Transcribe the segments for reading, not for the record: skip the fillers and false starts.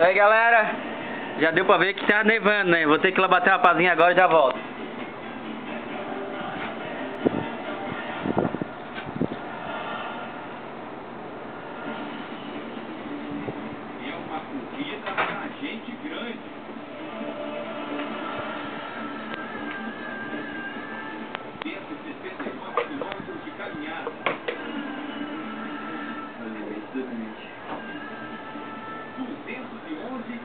Aí galera, já deu pra ver que tá nevando, né? Vou ter que ir lá bater uma pazinha agora e já volto. É uma corrida pra gente grande. 169 quilômetros de caminhada. Exatamente. 211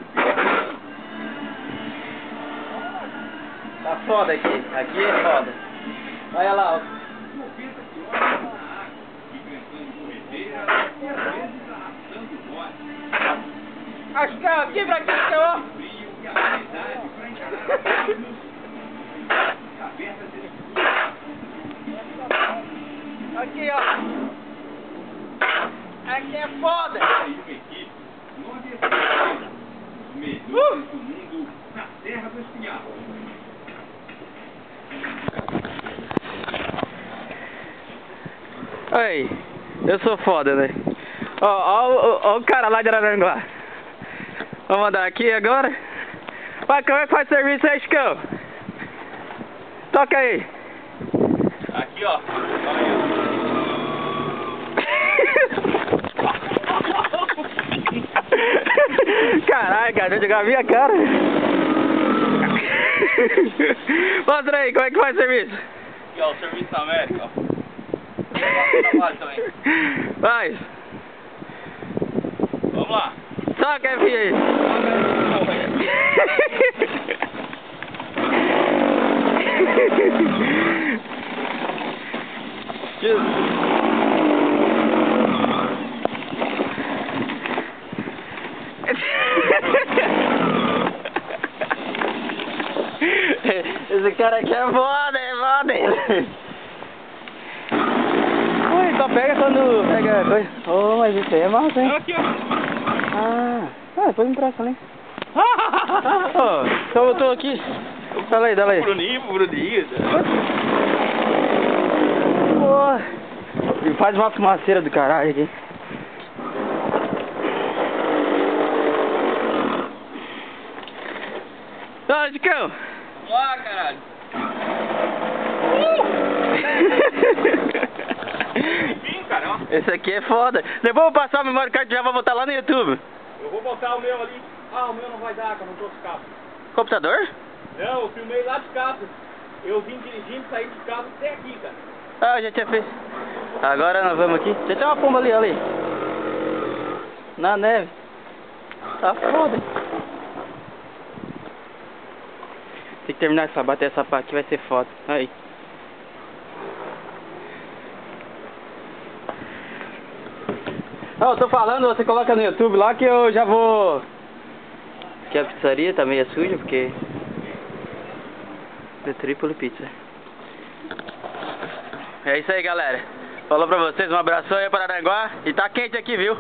Tá foda aqui, aqui é foda. Olha lá, ó. 90 quilômetros na água, enfrentando corredeiras e às vezes arrastando bote. Acho que é aqui pra aqui, ó. Frio e habilidade para encarar abismos. Cabeças escuras. Aqui, ó. Aqui é foda. E uma equipe, 9 estrangeiros, os melhores do mundo na Serra do Espinhal. Oi, eu sou foda, né? Ó o cara lá de Araranguá. Vamos andar aqui agora. Vai, como é que faz serviço aí, Chicão? Toca aí. Aqui, ó. Caralho, cara, deixa eu jogar a minha cara. Mostra aí, como é que faz serviço? Aqui, ó, o Serviço da América, ó. Vai. Vamos lá. Toca aí. Esse cara aqui é foda, Ui, só pega quando pega coisa. Oh, mas isso aí é massa, hein? Aqui, ó. Depois me presta ali. Então eu tô aqui. Dá aí. Bruninho. Pô. E faz uma fumaceira do caralho aqui. Ô, Chicão! Vamos lá, caralho. Enfim, cara, ó. Esse aqui é foda. Depois eu vou passar a memória card e já vou botar lá no YouTube. Eu vou botar o meu ali. Ah, o meu não vai dar, que eu não trouxe cabo. Computador? Não, eu filmei lá de casa. Eu vim dirigindo, saí de casa até aqui, cara. Ah, já tinha feito. Agora nós vamos aqui. Tem até uma pomba ali, olha ali. Na neve. Tá foda. Tem que terminar essa, bater essa pá aqui, vai ser foda. Aí. Não, eu tô falando, você coloca no YouTube lá que eu já vou... Aqui a pizzaria tá meio suja, porque... É Tripoli Pizza. É isso aí, galera. Falou pra vocês, um abração aí para Aranguá. E tá quente aqui, viu?